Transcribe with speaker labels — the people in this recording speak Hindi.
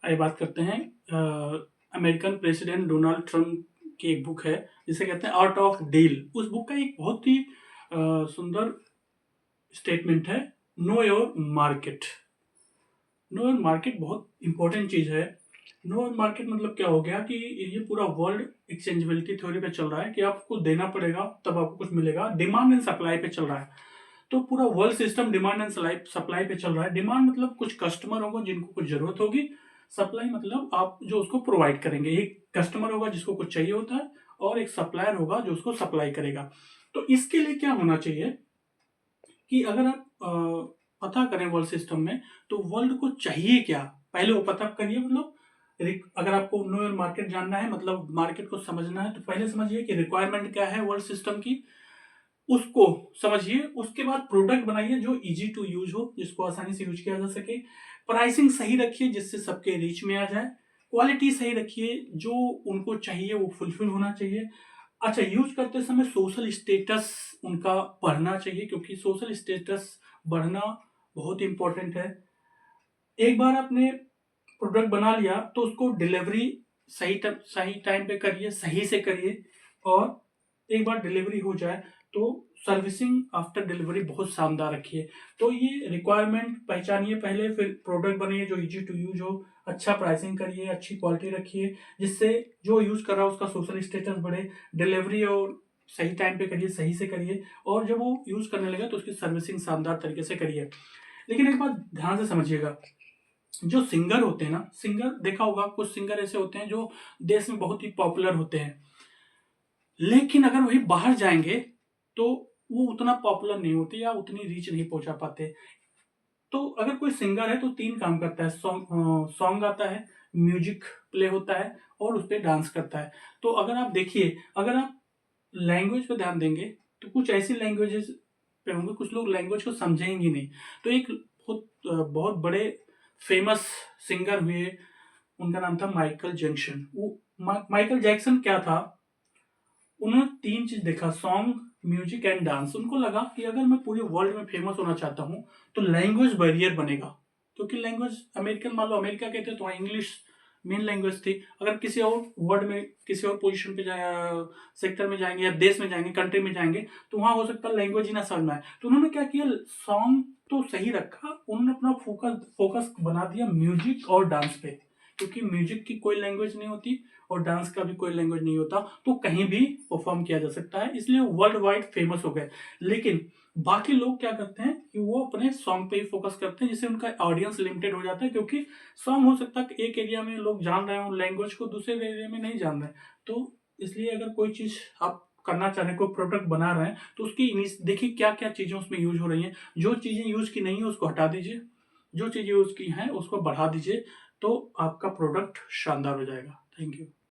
Speaker 1: आइए बात करते हैं अमेरिकन प्रेसिडेंट डोनाल्ड ट्रंप की एक बुक है जिसे कहते हैं आर्ट ऑफ डील। उस बुक का एक बहुत ही सुंदर स्टेटमेंट है, know your market. Know your market बहुत इंपॉर्टेंट चीज है। नो योर मार्केट मतलब क्या हो गया कि ये पूरा वर्ल्ड एक्सचेंजेबिलिटी थ्योरी पे चल रहा है कि आपको देना पड़ेगा तब आपको कुछ मिलेगा। डिमांड एंड सप्लाई पे चल रहा है, तो पूरा world system demand and supply पे चल रहा है। डिमांड मतलब कुछ कस्टमर होगा जिनको कुछ जरूरत होगी, सप्लाई मतलब आप जो उसको प्रोवाइड करेंगे। एक कस्टमर होगा जिसको कुछ चाहिए होता है और एक सप्लायर होगा जो उसको सप्लाई करेगा। तो इसके लिए क्या होना चाहिए कि अगर आप पता करें वर्ल्ड सिस्टम में तो वर्ल्ड को चाहिए क्या, पहले वो पता करिए। मतलब अगर आपको नो योर मार्केट जानना है, मतलब मार्केट को समझना है, तो पहले समझिए कि रिक्वायरमेंट क्या है वर्ल्ड सिस्टम की, उसको समझिए। उसके बाद प्रोडक्ट बनाइए जो इजी टू यूज हो, जिसको आसानी से यूज किया जा सके। प्राइसिंग सही रखिए जिससे सबके रीच में आ जाए। क्वालिटी सही रखिए, जो उनको चाहिए वो फुलफिल होना चाहिए। अच्छा, यूज करते समय सोशल स्टेटस उनका बढ़ना चाहिए, क्योंकि सोशल स्टेटस बढ़ना बहुत इंपॉर्टेंट है। एक बार आपने प्रोडक्ट बना लिया तो उसको डिलीवरी सही टाइम पे करिए, सही से करिए। और एक बार डिलीवरी हो जाए तो सर्विसिंग आफ्टर डिलीवरी बहुत शानदार रखिए। तो ये रिक्वायरमेंट पहचानिए पहले, फिर प्रोडक्ट बनाइए जो इजी टू यूज हो। अच्छा प्राइसिंग करिए, अच्छी क्वालिटी रखिए, जिससे जो यूज कर रहा है उसका सोशल स्टेटस बढ़े। डिलीवरी और सही टाइम पे करिए, सही से करिए, और जब वो यूज करने लगे तो उसकी सर्विसिंग शानदार तरीके से करिए। लेकिन एक बात ध्यान से समझिएगा, जो सिंगर होते हैं ना, सिंगर देखा होगा, कुछ सिंगर ऐसे होते हैं जो देश में बहुत ही पॉपुलर होते हैं, लेकिन अगर वही बाहर जाएंगे तो वो उतना पॉपुलर नहीं होते या उतनी रीच नहीं पहुंचा पाते। तो अगर कोई सिंगर है तो तीन काम करता है, सॉन्ग गाता है, म्यूजिक प्ले होता है और उस पर डांस करता है। तो अगर आप देखिए, अगर आप लैंग्वेज पे ध्यान देंगे तो कुछ ऐसी लैंग्वेजेस पे होंगे, कुछ लोग लैंग्वेज को समझेंगे नहीं। तो एक बहुत बड़े फेमस सिंगर हुए, उनका नाम था माइकल जैक्सन। वो माइकल जैक्सन क्या था, उन्होंने तीन चीज देखा, सॉन्ग, म्यूजिक एंड डांस। उनको लगा कि अगर मैं पूरे वर्ल्ड में फेमस होना चाहता हूँ तो लैंग्वेज बैरियर बनेगा, क्योंकि लैंग्वेज अमेरिकन, मान लो अमेरिका कहते हैं तो वहाँ इंग्लिश मेन लैंग्वेज थी। अगर किसी और वर्ड में, किसी और पोजीशन पे जाए, सेक्टर में जाएंगे या देश में जाएंगे, कंट्री में जाएंगे, तो वहाँ हो सकता है लैंग्वेज ही ना समझ में आए। तो उन्होंने क्या किया, सॉन्ग तो सही रखा, उन्होंने अपना फोकस फोकस बना दिया म्यूजिक और डांस पे, क्योंकि म्यूजिक की कोई लैंग्वेज नहीं होती और डांस का भी कोई लैंग्वेज नहीं होता, तो कहीं भी परफॉर्म किया जा सकता है, इसलिए वर्ल्ड वाइड फेमस हो गए। लेकिन बाकी लोग क्या करते हैं कि वो अपने सॉन्ग पे ही फोकस करते हैं, जिससे उनका ऑडियंस लिमिटेड हो जाता है, क्योंकि सॉन्ग हो सकता है कि एक एरिया में लोग जान रहे हो लैंग्वेज को, दूसरे एरिया में नहीं जान रहे। तो इसलिए अगर कोई चीज आप करना चाह रहे हैं, कोई प्रोडक्ट बना रहे हैं, तो उसकी देखिए क्या क्या चीजें उसमें यूज हो रही हैं। जो चीजें यूज की नहीं है उसको हटा दीजिए, जो चीजें यूज की हैं उसको बढ़ा दीजिए, तो आपका प्रोडक्ट शानदार हो जाएगा। Thank you.